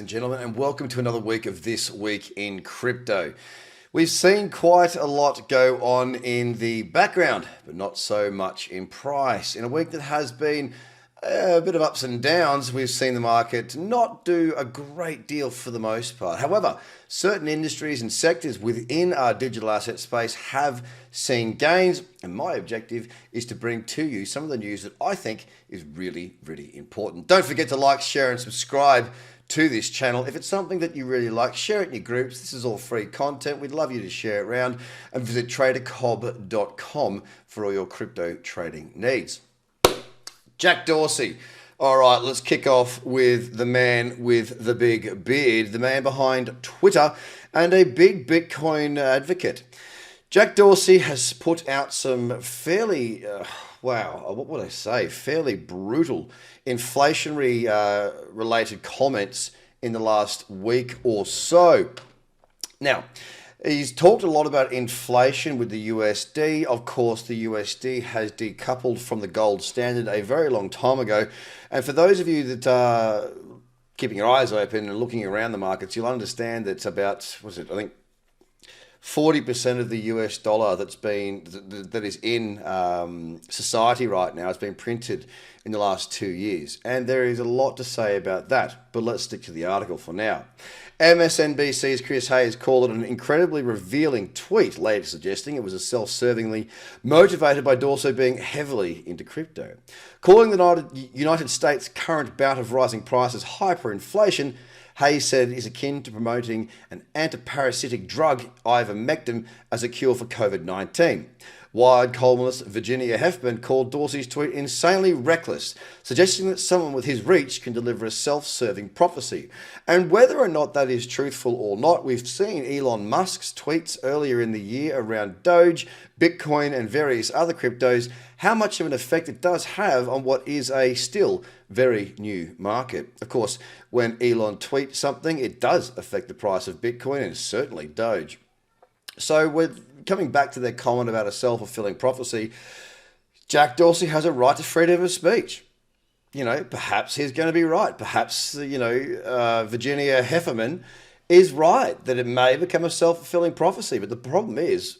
gentlemen, and welcome to another week of This Week in Crypto. We've seen quite a lot go on in the background, but not so much in price. In a week that has been a bit of ups and downs, we've seen the market not do a great deal for the most part. However, certain industries and sectors within our digital asset space have seen gains, and my objective is to bring to you some of the news that I think is really, really important. Don't forget to like, share, and subscribe to this channel. If it's something that you really like, share it in your groups. This is all free content. We'd love you to share it around, and visit TraderCobb.com for all your crypto trading needs. Jack Dorsey. All right, let's kick off with the man with the big beard, the man behind Twitter and a big Bitcoin advocate. Jack Dorsey has put out some fairly, what would I say, fairly brutal inflationary related comments in the last week or so. Now, he's talked a lot about inflation with the USD. Of course, the USD has decoupled from the gold standard a very long time ago. And for those of you that are keeping your eyes open and looking around the markets, you'll understand that about, 40% of the US dollar that is in society right now has been printed in the last 2 years. And there is a lot to say about that, but let's stick to the article for now. MSNBC's Chris Hayes called it an incredibly revealing tweet, later suggesting it was a self-servingly motivated by Dorsey being heavily into crypto. Calling the United States' current bout of rising prices hyperinflation, Hayes said is akin to promoting an antiparasitic drug, ivermectin, as a cure for COVID-19. Wired columnist Virginia Heffernan called Dorsey's tweet insanely reckless, suggesting that someone with his reach can deliver a self-serving prophecy. And whether or not that is truthful or not, we've seen Elon Musk's tweets earlier in the year around Doge, Bitcoin, and various other cryptos, how much of an effect it does have on what is a still very new market. Of course, when Elon tweets something, it does affect the price of Bitcoin and certainly Doge. So we're coming back to their comment about a self-fulfilling prophecy. Jack Dorsey has a right to freedom of speech. Perhaps he's going to be right. Perhaps, Virginia Heffernan is right that it may become a self-fulfilling prophecy. But the problem is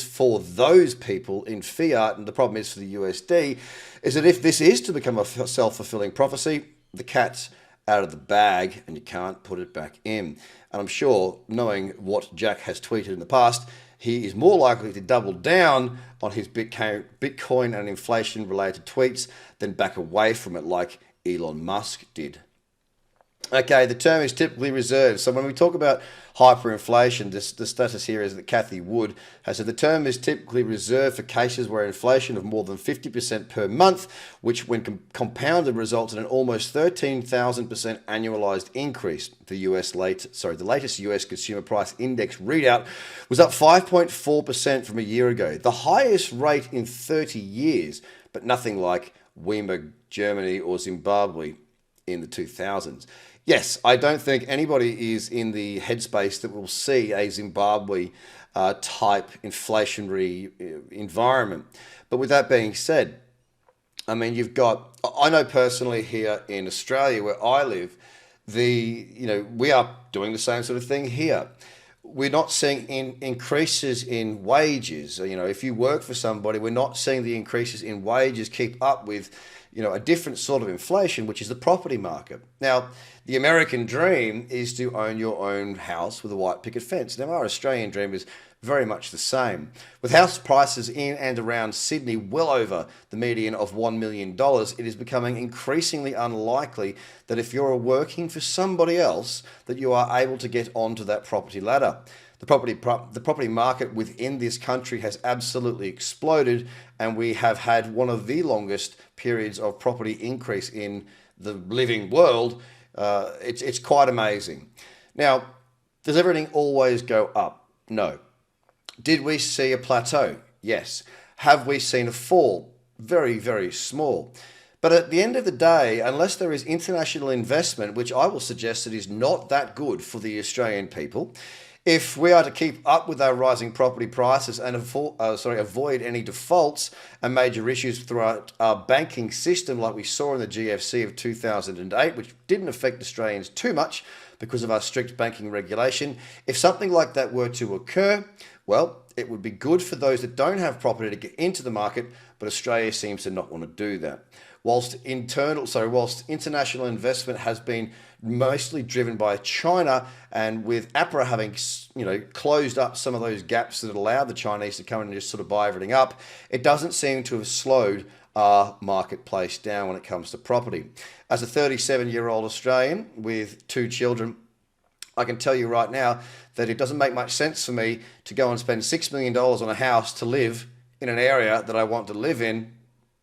for those people in fiat, and the problem is for the USD, is that if this is to become a self-fulfilling prophecy, the cat's out of the bag and you can't put it back in. And I'm sure, knowing what Jack has tweeted in the past, he is more likely to double down on his Bitcoin and inflation related tweets than back away from it like Elon Musk did. Okay, the term is typically reserved. So when we talk about hyperinflation, the status here is that Cathie Wood has said the term is typically reserved for cases where inflation of more than 50% per month, which when compounded results in an almost 13,000% annualized increase. The latest US consumer price index readout was up 5.4% from a year ago, the highest rate in 30 years, but nothing like Weimar, Germany, or Zimbabwe in the 2000s. Yes, I don't think anybody is in the headspace that will see a Zimbabwe type inflationary environment. But with that being said, I know personally here in Australia where I live, we are doing the same sort of thing here. We're not seeing increases in wages. If you work for somebody, we're not seeing the increases in wages keep up with a different sort of inflation, which is the property market. Now, the American dream is to own your own house with a white picket fence. Now, our Australian dream is very much the same. With house prices in and around Sydney well over the median of $1 million, it is becoming increasingly unlikely that if you're working for somebody else, that you are able to get onto that property ladder. The property market within this country has absolutely exploded, and we have had one of the longest periods of property increase in the living world. It's quite amazing. Now, does everything always go up? No. Did we see a plateau? Yes. Have we seen a fall? Very, very small. But at the end of the day, unless there is international investment, which I will suggest that is not that good for the Australian people, If we are to keep up with our rising property prices and avoid any defaults and major issues throughout our banking system like we saw in the GFC of 2008, which didn't affect Australians too much because of our strict banking regulation, if something like that were to occur, well, it would be good for those that don't have property to get into the market, but Australia seems to not want to do that. Whilst international investment has been mostly driven by China, and with APRA having closed up some of those gaps that allowed the Chinese to come in and just sort of buy everything up, it doesn't seem to have slowed our marketplace down when it comes to property. As a 37-year-old Australian with 2 children, I can tell you right now that it doesn't make much sense for me to go and spend $6 million on a house to live in an area that I want to live in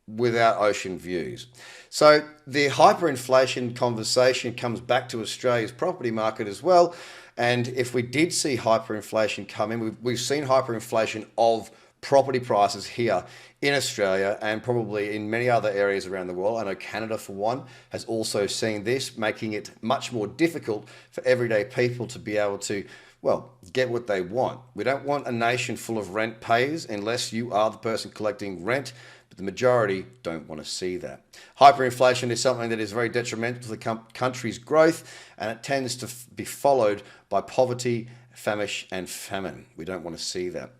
without ocean views. So the hyperinflation conversation comes back to Australia's property market as well. And if we did see hyperinflation come in, we've seen hyperinflation of property prices here in Australia and probably in many other areas around the world. I know Canada, for one, has also seen this, making it much more difficult for everyday people to be able to, well, get what they want. We don't want a nation full of rent payers unless you are the person collecting rent, but the majority don't want to see that. Hyperinflation is something that is very detrimental to the country's growth, and it tends to be followed by poverty, famish, and famine. We don't want to see that.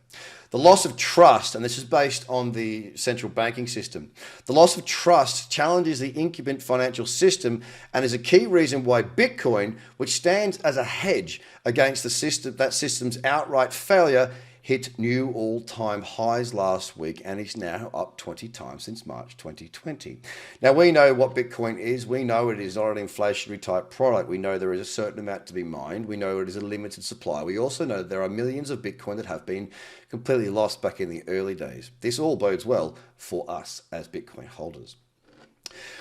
The loss of trust, and this is based on the central banking system, the loss of trust challenges the incumbent financial system and is a key reason why Bitcoin, which stands as a hedge against that system's outright failure, hit new all-time highs last week and is now up 20 times since March 2020. Now, we know what Bitcoin is. We know it is not an inflationary type product. We know there is a certain amount to be mined. We know it is a limited supply. We also know that there are millions of Bitcoin that have been completely lost back in the early days. This all bodes well for us as Bitcoin holders.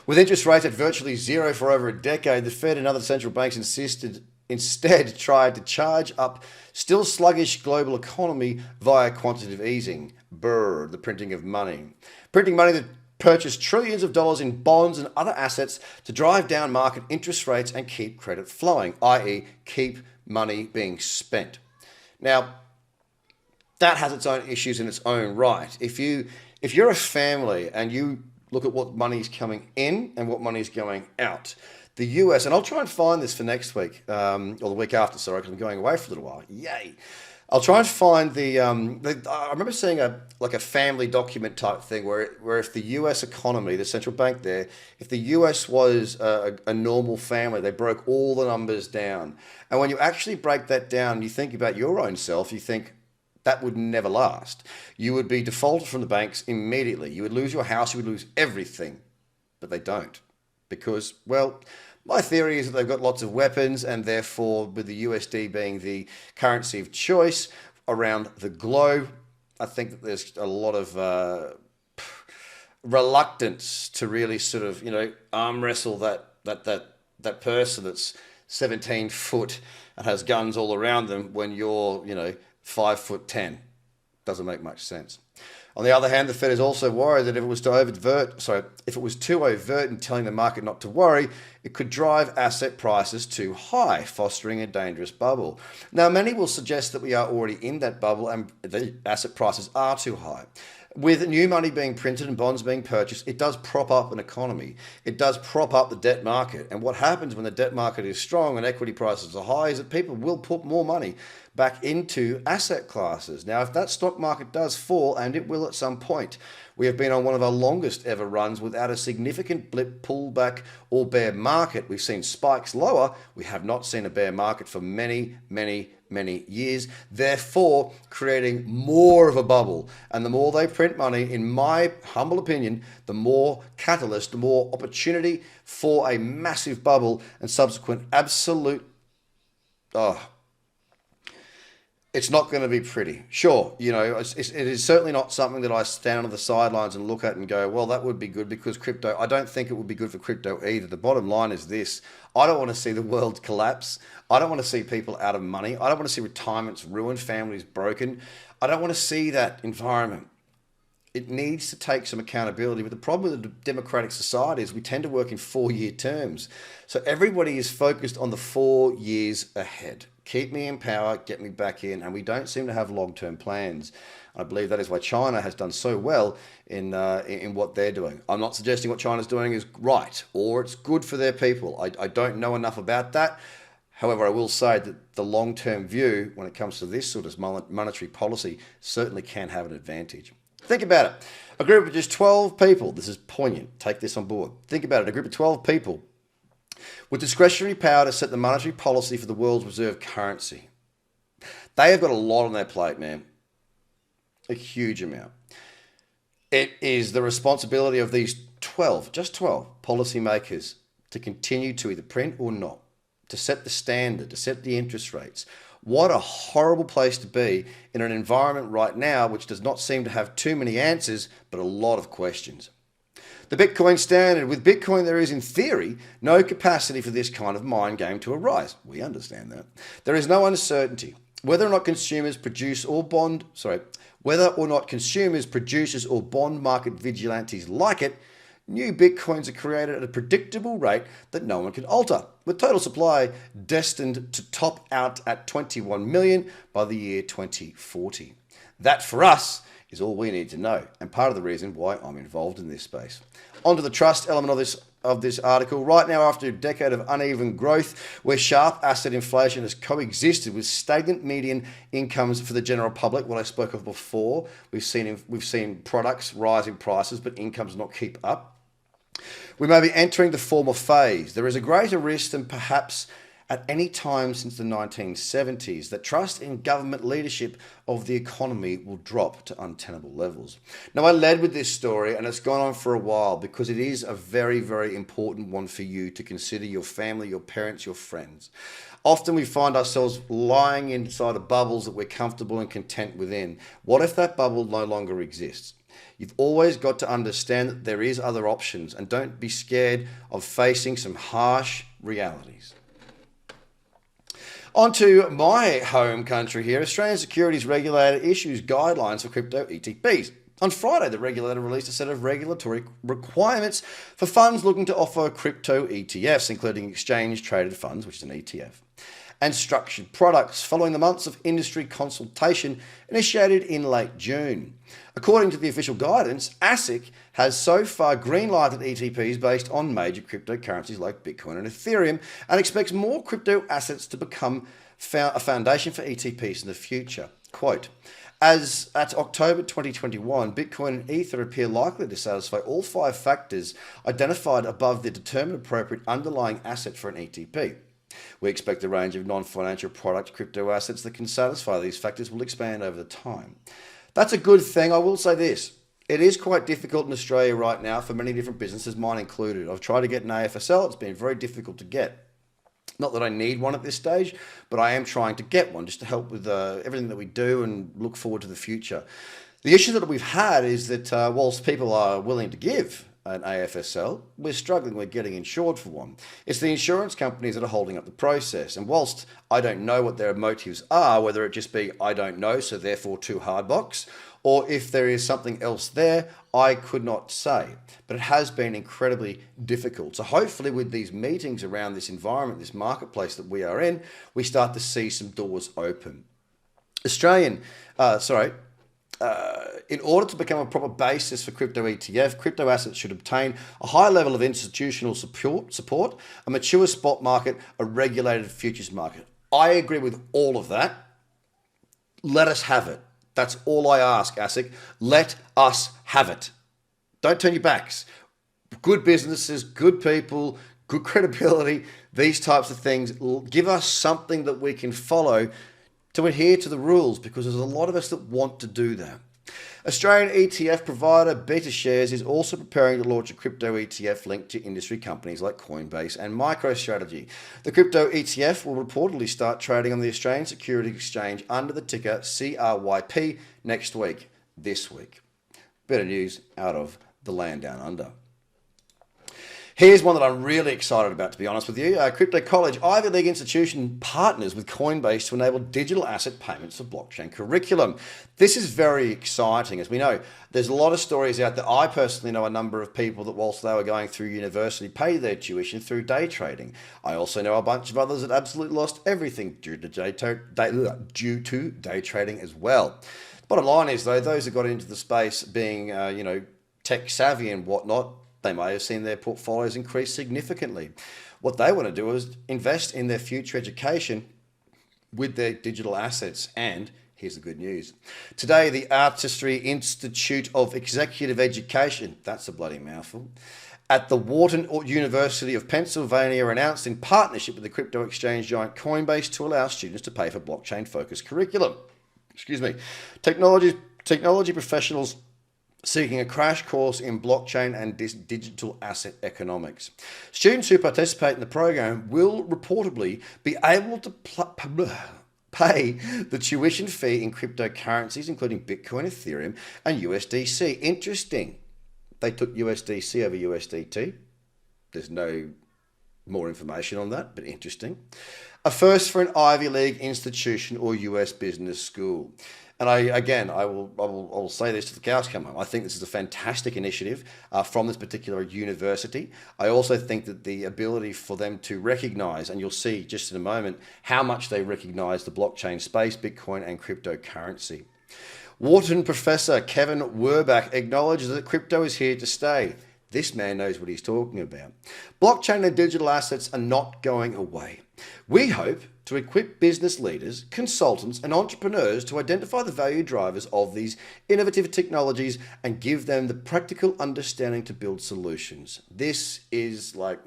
With interest rates at virtually zero for over a decade, the Fed and other central banks instead tried to charge up still sluggish global economy via quantitative easing. The printing of money. Printing money that purchased trillions of dollars in bonds and other assets to drive down market interest rates and keep credit flowing, i.e. keep money being spent. Now, that has its own issues in its own right. If you're a family and you look at what money is coming in and what money is going out, the US, and I'll try and find this for next week, or the week after, sorry, because I'm going away for a little while. Yay! I'll try and find I remember seeing a family document type thing where if the US economy, the central bank there, if the US was a normal family, they broke all the numbers down. And when you actually break that down, you think about your own self, you think, that would never last. You would be defaulted from the banks immediately. You would lose your house, you would lose everything. But they don't. Because, well, my theory is that they've got lots of weapons, and therefore, with the USD being the currency of choice around the globe, I think that there's a lot of reluctance to really sort of, arm wrestle that person that's 17 foot and has guns all around them when you're, 5'10". Doesn't make much sense. On the other hand, the Fed is also worried that if it was too overt in telling the market not to worry, it could drive asset prices too high, fostering a dangerous bubble. Now, many will suggest that we are already in that bubble and the asset prices are too high. With new money being printed and bonds being purchased, it does prop up an economy. It does prop up the debt market. And what happens when the debt market is strong and equity prices are high is that people will put more money back into asset classes. Now, if that stock market does fall, and it will at some point, we have been on one of our longest ever runs without a significant blip, pullback, or bear market. We've seen spikes lower. We have not seen a bear market for many, many, many years, therefore creating more of a bubble. And the more they print money, in my humble opinion, the more catalyst, the more opportunity for a massive bubble and subsequent absolute, it's not going to be pretty. Sure, it is certainly not something that I stand on the sidelines and look at and go, well, that would be good because crypto, I don't think it would be good for crypto either. The bottom line is this: I don't want to see the world collapse. I don't want to see people out of money. I don't want to see retirements ruined, families broken. I don't want to see that environment. It needs to take some accountability. But the problem with the democratic society is we tend to work in 4-year terms. So everybody is focused on the 4 years ahead. Keep me in power, get me back in, and we don't seem to have long-term plans. I believe that is why China has done so well in what they're doing. I'm not suggesting what China's doing is right or it's good for their people. I don't know enough about that. However, I will say that the long-term view when it comes to this sort of monetary policy certainly can have an advantage. Think about it. A group of just 12 people, this is poignant, take this on board. Think about it, a group of 12 people with discretionary power to set the monetary policy for the world's reserve currency. They have got a lot on their plate, man. A huge amount. It is the responsibility of these 12, just 12 policymakers to continue to either print or not, to set the standard, to set the interest rates. What a horrible place to be in an environment right now which does not seem to have too many answers, but a lot of questions. The Bitcoin standard. With Bitcoin, there is, in theory, no capacity for this kind of mind game to arise. We understand that. There is no uncertainty. Whether or not consumers, producers, or bond market vigilantes like it, new Bitcoins are created at a predictable rate that no one can alter, with total supply destined to top out at 21 million by the year 2040. That, for us, is all we need to know, and part of the reason why I'm involved in this space. Onto the trust element of this article. Right now, after a decade of uneven growth, where sharp asset inflation has coexisted with stagnant median incomes for the general public, what I spoke of before, we've seen products rise in prices, but incomes not keep up. We may be entering the former phase. There is a greater risk than perhaps at any time since the 1970s that trust in government leadership of the economy will drop to untenable levels. Now, I led with this story, and it's gone on for a while because it is a very, very important one for you to consider your family, your parents, your friends. Often we find ourselves lying inside of bubbles that we're comfortable and content within. What if that bubble no longer exists? You've always got to understand that there is other options, and don't be scared of facing some harsh realities. On to my home country here. Australian Securities regulator issues guidelines for crypto ETPs. On Friday, the regulator released a set of regulatory requirements for funds looking to offer crypto ETFs, including exchange-traded funds, which is an ETF, and structured products, following the months of industry consultation initiated in late June. According to the official guidance, ASIC has so far green-lighted ETPs based on major cryptocurrencies like Bitcoin and Ethereum, and expects more crypto assets to become a foundation for ETPs in the future. Quote, as at October 2021, Bitcoin and Ether appear likely to satisfy all 5 factors identified above the determined appropriate underlying asset for an ETP. We expect the range of non-financial product crypto assets that can satisfy these factors will expand over the time. That's a good thing. I will say this. It is quite difficult in Australia right now for many different businesses, mine included. I've tried to get an AFSL. It's been very difficult to get. Not that I need one at this stage, but I am trying to get one just to help with everything that we do and look forward to the future. The issue that we've had is that whilst people are willing to give an AFSL, we're struggling with getting insured for one. It's the insurance companies that are holding up the process. And whilst I don't know what their motives are, whether it just be, I don't know, so therefore too hard box, or if there is something else there, I could not say. But it has been incredibly difficult. So hopefully with these meetings around this environment, this marketplace that we are in, we start to see some doors open. In order to become a proper basis for crypto ETF, crypto assets should obtain a high level of institutional support, a mature spot market, a regulated futures market. I agree with all of that. Let us have it. That's all I ask, ASIC. Let us have it. Don't turn your backs. Good businesses, good people, good credibility, these types of things. Give us something that we can follow to adhere to the rules, because there's a lot of us that want to do that. Australian ETF provider BetaShares is also preparing to launch a crypto ETF linked to industry companies like Coinbase and MicroStrategy. The crypto ETF will reportedly start trading on the Australian Securities Exchange under the ticker CRYP this week. Better news out of the land down under. Here's one that I'm really excited about, to be honest with you. Crypto College Ivy League institution partners with Coinbase to enable digital asset payments for blockchain curriculum. This is very exciting. As we know, there's a lot of stories out there. I personally know a number of people that whilst they were going through university paid their tuition through day trading. I also know a bunch of others that absolutely lost everything due to day trading as well. Bottom line is, though, those that got into the space being, tech savvy and whatnot, they may have seen their portfolios increase significantly. What they want to do is invest in their future education with their digital assets. And here's the good news. Today, the Artistry Institute of Executive Education, that's a bloody mouthful, at the Wharton University of Pennsylvania announced in partnership with the crypto exchange giant Coinbase to allow students to pay for blockchain-focused curriculum. Technology professionals seeking a crash course in blockchain and digital asset economics. Students who participate in the program will reportedly be able to pay the tuition fee in cryptocurrencies, including Bitcoin, Ethereum, and USDC. Interesting. They took USDC over USDT. There's no more information on that, but interesting. A first for an Ivy League institution or US business school. And I will say this to the cows come home. I think this is a fantastic initiative from this particular university. I also think that the ability for them to recognize, and you'll see just in a moment, how much they recognize the blockchain space, Bitcoin, and cryptocurrency. Wharton professor Kevin Werbach acknowledges that crypto is here to stay. This man knows what he's talking about. Blockchain and digital assets are not going away. We hope to equip business leaders, consultants, and entrepreneurs to identify the value drivers of these innovative technologies and give them the practical understanding to build solutions. This is like,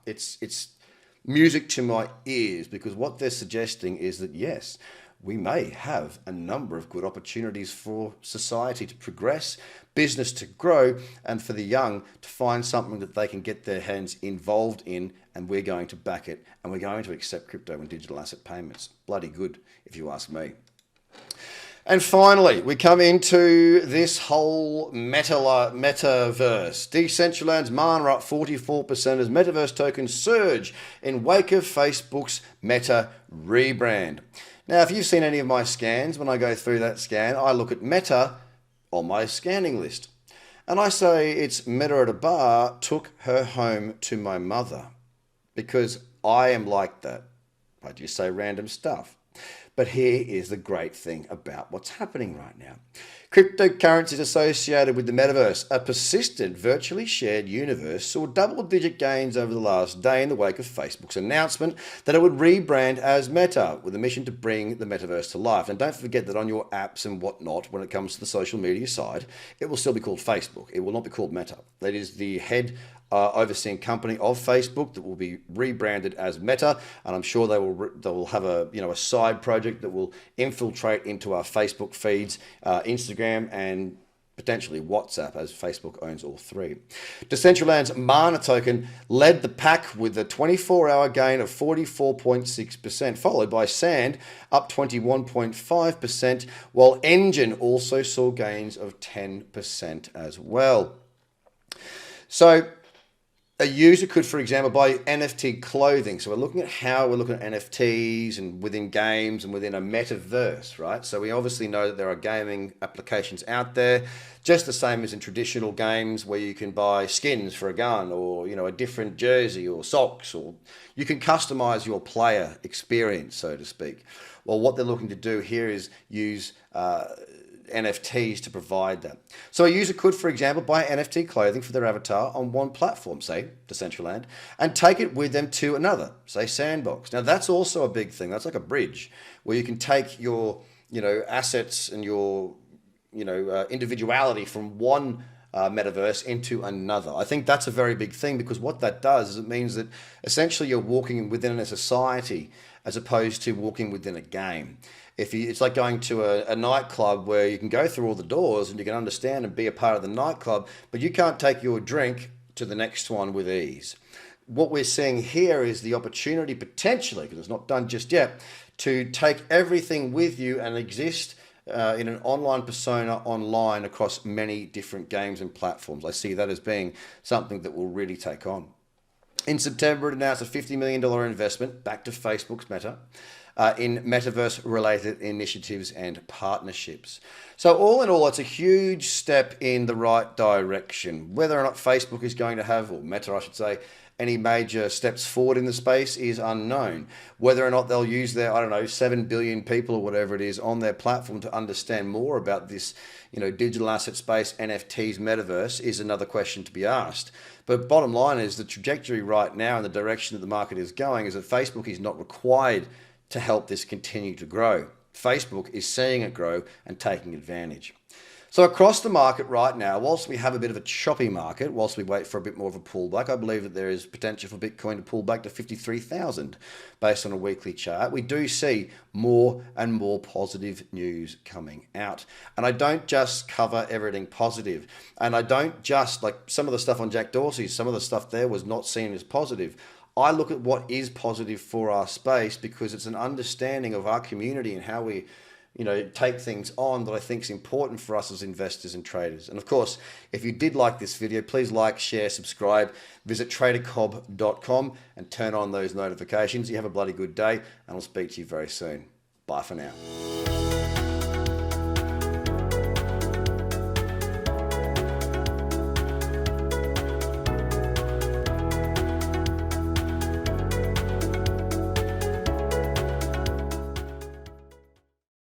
it's music to my ears, because what they're suggesting is that, yes, we may have a number of good opportunities for society to progress, business to grow, and for the young to find something that they can get their hands involved in, and we're going to back it, and we're going to accept crypto and digital asset payments. Bloody good, if you ask me. And finally, we come into this whole metaverse. Decentraland's mana up 44% as Metaverse tokens surge in wake of Facebook's Meta rebrand. Now, if you've seen any of my scans, when I go through that scan, I look at Meta on my scanning list. And I say it's Meta at a bar took her home to my mother. Because I am like that. I just say random stuff. But here is the great thing about what's happening right now. Cryptocurrencies associated with the Metaverse, a persistent, virtually shared universe, saw double-digit gains over the last day in the wake of Facebook's announcement that it would rebrand as Meta, with a mission to bring the Metaverse to life. And don't forget that on your apps and whatnot, when it comes to the social media side, it will still be called Facebook. It will not be called Meta. That is the head overseeing company of Facebook that will be rebranded as Meta, and I'm sure they will have a side project that will infiltrate into our Facebook feeds, Instagram, and potentially WhatsApp, as Facebook owns all three. Decentraland's Mana token led the pack with a 24-hour gain of 44.6%, followed by Sand up 21.5%, while Engine also saw gains of 10% as well. So a user could, for example, buy NFT clothing. So we're looking at NFTs and within games and within a metaverse, right? So we obviously know that there are gaming applications out there, just the same as in traditional games where you can buy skins for a gun or, a different jersey or socks, or you can customize your player experience, so to speak. Well, what they're looking to do here is use NFTs to provide that. So a user could, for example, buy NFT clothing for their avatar on one platform, say Decentraland, and take it with them to another, say Sandbox. Now that's also a big thing. That's like a bridge where you can take your, assets and your, individuality from one metaverse into another. I think that's a very big thing, because what that does is it means that essentially you're walking within a society as opposed to walking within a game. It's like going to a nightclub where you can go through all the doors and you can understand and be a part of the nightclub, but you can't take your drink to the next one with ease. What we're seeing here is the opportunity potentially, because it's not done just yet, to take everything with you and exist in an online persona online across many different games and platforms. I see that as being something that will really take on. In September, it announced a $50 million investment back to Facebook's Meta in Metaverse-related initiatives and partnerships. So all in all, it's a huge step in the right direction. Whether or not Facebook is going to have, or Meta I should say, any major steps forward in the space is unknown. Whether or not they'll use their, 7 billion people or whatever it is on their platform to understand more about this, digital asset space, NFTs, Metaverse is another question to be asked. But bottom line is the trajectory right now and the direction that the market is going is that Facebook is not required to help this continue to grow. Facebook is seeing it grow and taking advantage. So across the market right now, whilst we have a bit of a choppy market, whilst we wait for a bit more of a pullback, I believe that there is potential for Bitcoin to pull back to 53,000 based on a weekly chart. We do see more and more positive news coming out. And I don't just cover everything positive. And I don't just, like some of the stuff on Jack Dorsey, some of the stuff there was not seen as positive. I look at what is positive for our space because it's an understanding of our community and how we take things on that I think is important for us as investors and traders. And of course, if you did like this video, please like, share, subscribe, visit TraderCobb.com and turn on those notifications. You have a bloody good day and I'll speak to you very soon. Bye for now.